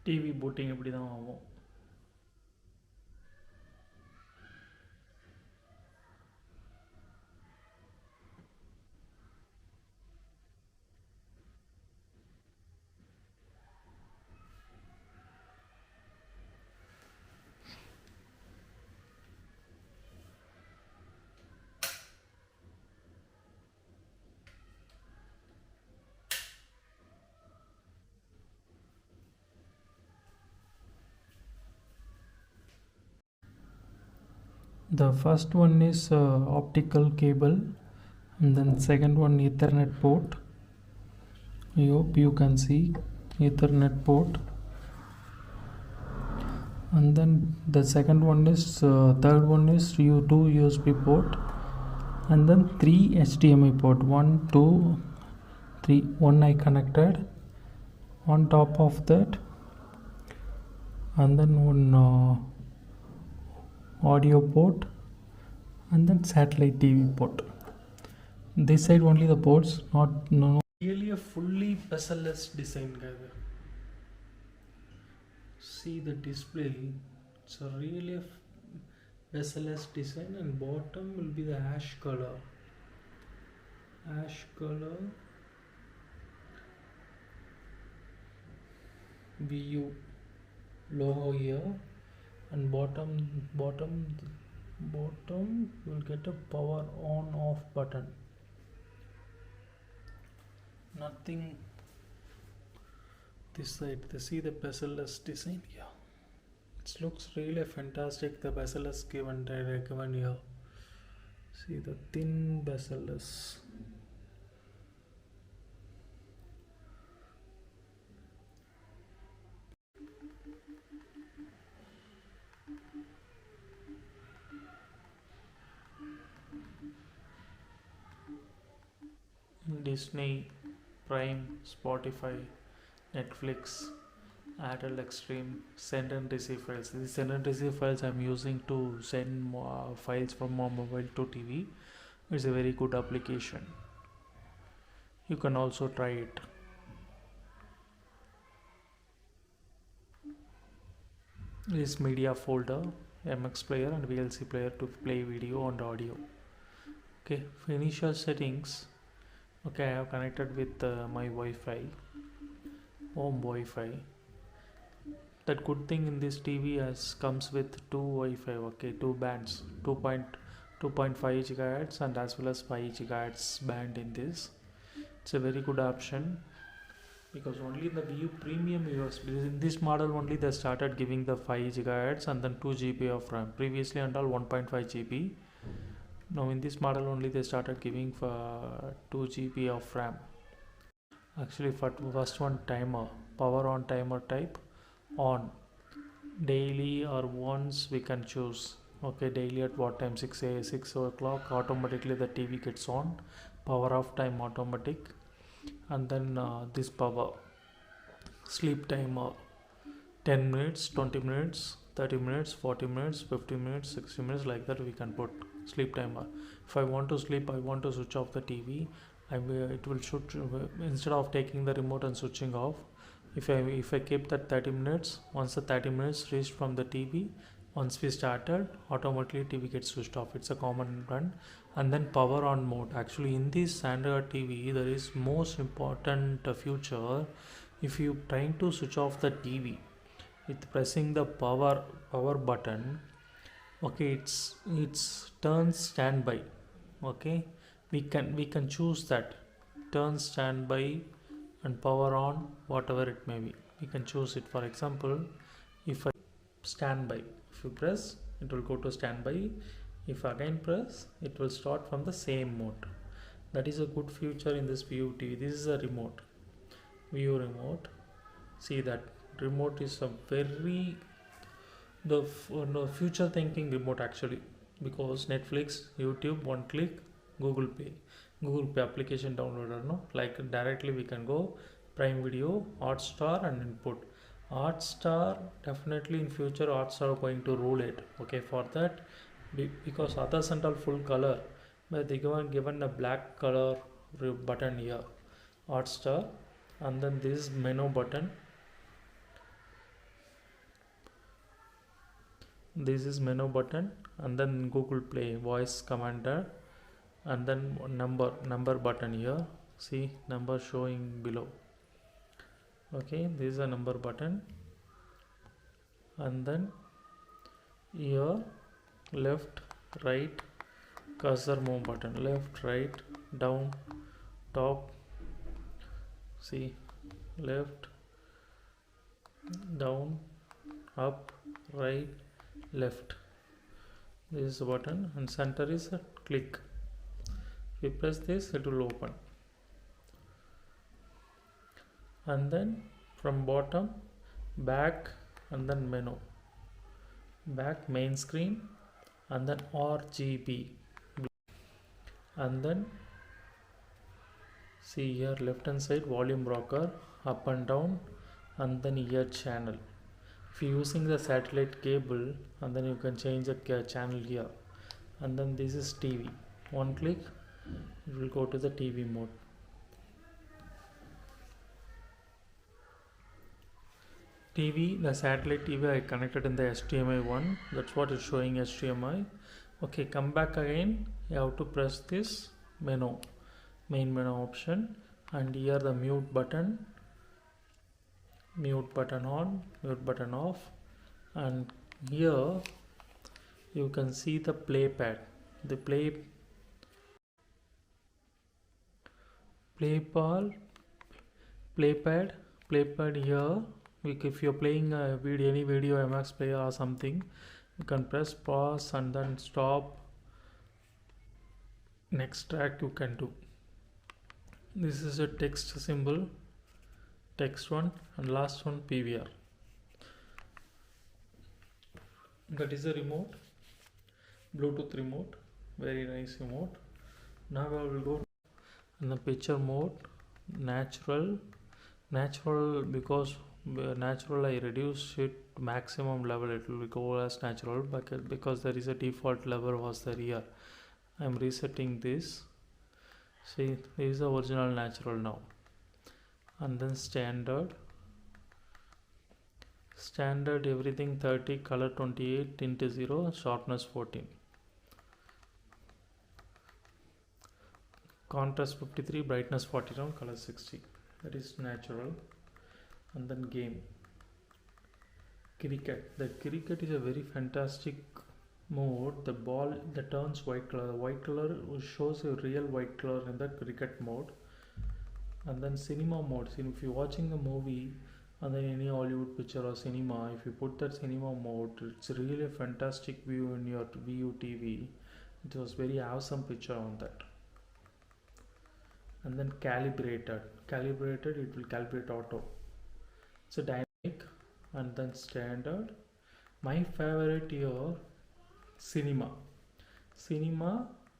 TV booting இப்படி தான் ஆகும். The first one is optical cable, and then second one Ethernet port. I hope you can see Ethernet port, and then the second one is third one is two USB port, and then three HDMI port. 1, 2, 3. One I connected on top of that, and then one audio port, and then satellite TV port. This side only the ports, not no. Really a fully bezel-less design, guys. See the display. It's a really bezel-less design, and bottom will be the ash color. Ash color. VU logo here, and bottom will get a power on off button. Nothing this side. They see the bezel-less design here. It looks really fantastic. The bezel-less given here. See the thin bezel-less. Disney, Prime, Spotify, Netflix, Airtel Extreme, send and receive files. These send and receive files I'm using to send files from my mobile to TV. It's a very good application. You can also try it. This media folder, MX player and VLC player to play video and audio. Okay, for initial settings. Okay, I have connected with my Wi-Fi, home Wi-Fi. That good thing in this TV comes with two Wi-Fi, okay, two bands, 2.5 GHz and as well as 5 GHz band in this. It's a very good option because only in the View Premium USB, in this model only they started giving the 5 GHz and then 2 GB of RAM. Previously and all 1.5 GB. Now in this model only they started giving for 2 GB of RAM. Actually for first one timer, power on timer type on, daily or once we can choose. Okay, daily at what time? 6 o'clock automatically the TV gets on. Power off time automatic, and then this power sleep timer 10 minutes, 20 minutes, 30 minutes, 40 minutes, 50 minutes, 60 minutes, like that we can put sleep timer. If I want to sleep, I want to switch off the TV, it will shoot instead of taking the remote and switching off. If I keep that 30 minutes, once the 30 minutes reached from the TV, once we started, automatically TV gets switched off. It's a common run. And then power on mode. Actually in this Android TV there is most important feature. If you trying to switch off the TV with pressing the power button, okay, it's turn standby. Okay, we can choose that turn standby and power on, whatever it may be, we can choose it. For example, if I standby, if you press, it will go to standby. If again press, it will start from the same mode. That is a good feature in this View TV. This is a remote, View remote. See that remote is a very future thinking remote actually, because Netflix, YouTube, one click, Google Pay application downloader, no, like directly we can go Prime Video, Hotstar and input. Hotstar, definitely in future Hotstar going to rule it. Okay, for that, because others and all full color, but they given a black color button here, Hotstar, and then this menu button, this is menu button, and then Google Play voice commander, and then number button here. See number showing below. Okay, this is a number button, and then here left right cursor move button, left right down top, see left down up right left, this is the button, and center is a click. If you press this, it will open, and then from bottom back, and then menu back, main screen, and then RGB, and then see here left hand side volume rocker, up and down, and then here channel. If you're using the satellite cable, and then you can change the channel here, and then this is TV. One click, it will go to the TV mode. TV, the satellite TV I connected in the HDMI one, that's what is showing HDMI. Okay, come back again, you have to press this menu, main menu option, and here the mute button on, mute button off, and here you can see the playpad, the playpad here. If you're playing a video, any video MX player or something, you can press pause and then stop. Next track you can do. This is a text symbol, text one, and last one PVR. That is a remote, Bluetooth remote, very nice remote. Now I will go in the picture mode, natural, because natural I reduce it maximum level, it will go as natural, because there is a default level was there here. I am resetting this. See, this is the original natural now, and then standard everything 30, color 28, tint 0, sharpness 14, contrast 53, brightness 49, color 60. That is natural. And then game, cricket. The cricket is a very fantastic mode. The ball that turns white color. The white color shows a real white color in the cricket mode. And then cinema mode. So if you're watching a movie and then any Hollywood picture or cinema, if you put that cinema mode, it's really a fantastic view in your VU TV. It was very awesome picture on that. And then calibrated, it will calibrate auto. So dynamic, and then standard. My favorite here, cinema,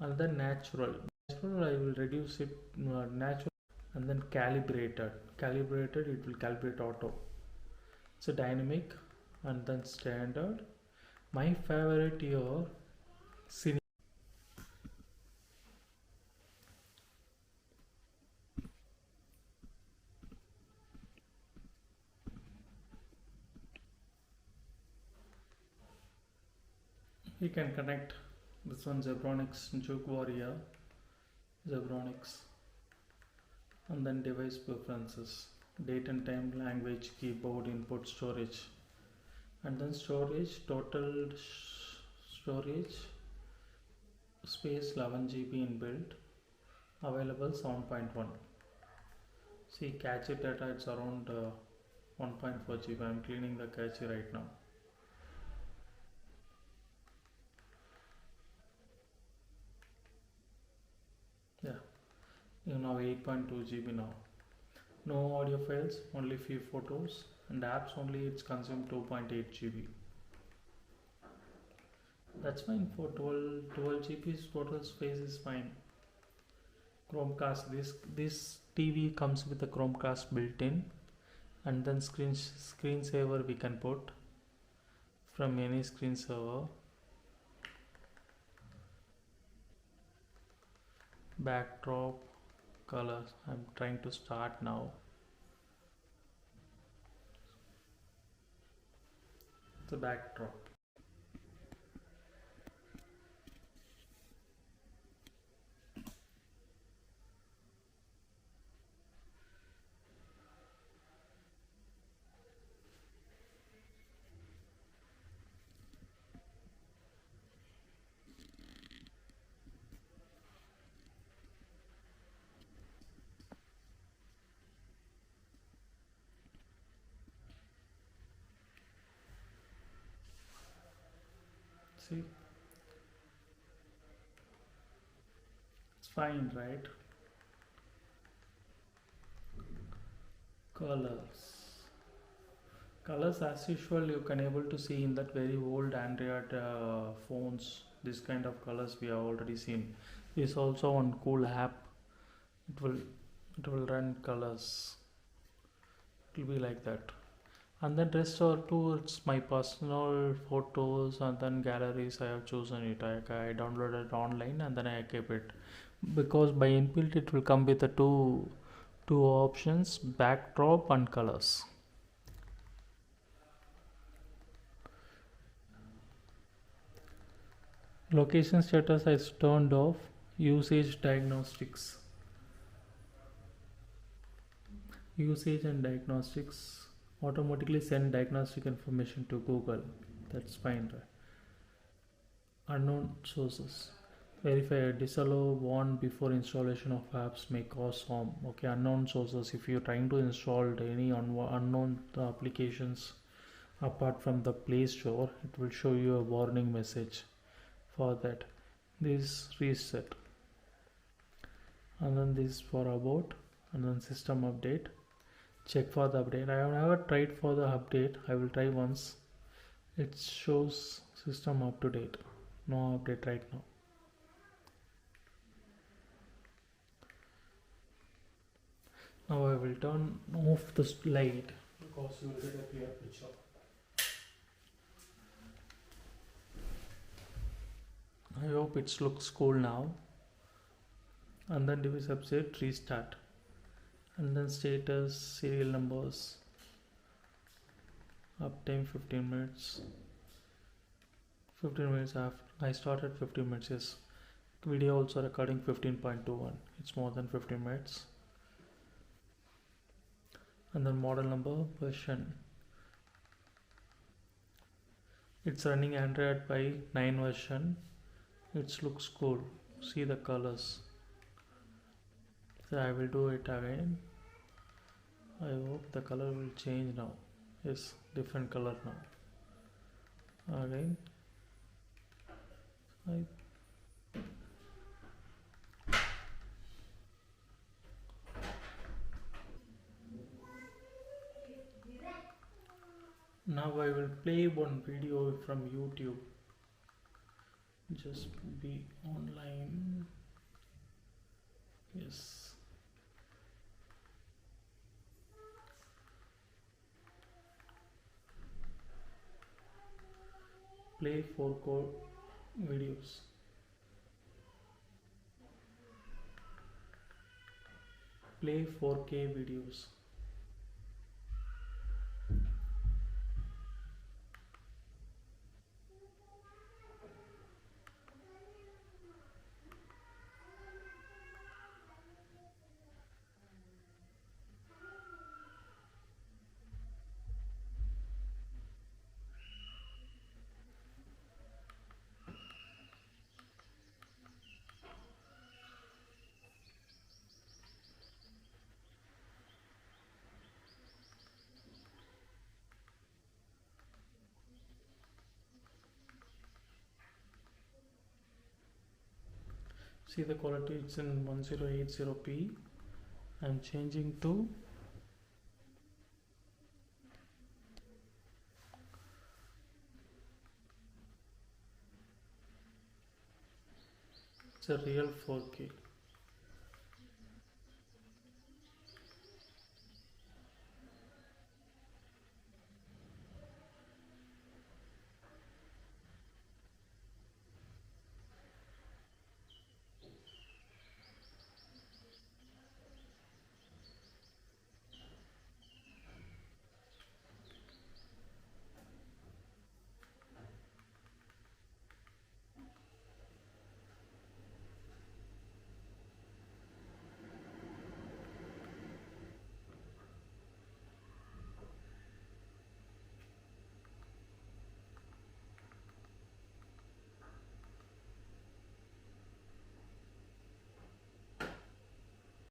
and then natural. I will reduce it natural, and then calibrated, it will calibrate auto. So dynamic, and then standard. My favorite here, cinema. You can connect this one, Zebronics Juke Warrior, Zebronics, and then device preferences, date and time, language, keyboard, input, storage, and then storage, total storage space 11 GB inbuilt, available 7.1. See, cache data, it's around 1.4 GB. I'm cleaning the cache right now. Yeah, you know 8.2 GB now. No audio files, only few photos, and apps only it's consumed 2.8 GB. That's fine for 12 GB's total space is fine. Chromecast, this TV comes with a Chromecast built in, and then screensaver we can put from any screensaver. Backdrop colors, I'm trying to start now. The backdrop, See, it's fine, right? Colors. Colors, as usual, you can able to see in that very old Android phones. This kind of colors we have already seen. This also one cool app. It will it will run colors. It will be like that. And then rest or two, it's my personal photos and then galleries. I have chosen it. I downloaded it online and then I keep it because by inbuilt it will come with the two options: backdrop and colors. Location status is turned off. Usage diagnostics. Usage and diagnostics automatically send diagnostic information to Google. That's fine, right? Unknown sources. Verify disallow warn before installation of apps may cause harm. Okay, unknown sources. If you're trying to install any unknown applications apart from the Play Store, it will show you a warning message for that. This reset, and then this for about, and then system update. Check for the update. I have never tried for the update. I will try once. It shows system up to date. No update right now. Now I will turn off the light because you will get a clear picture. I hope it looks cool now. And then device update, restart. And then status, serial numbers, uptime 15 minutes. 15 minutes after I started, 15 minutes. Yes. Video also recording 15.21. It's more than 15 minutes. And then model number, version. It's running Android by 9 version. It looks cool. See the colors. So I will do it again. I hope the color will change now. Yes, different color now. Again. Now I will play one video from YouTube. Just be online. Yes. Play 4K videos. Play 4K videos. See the quality, it's in 1080p. I'm changing to it's a real 4K.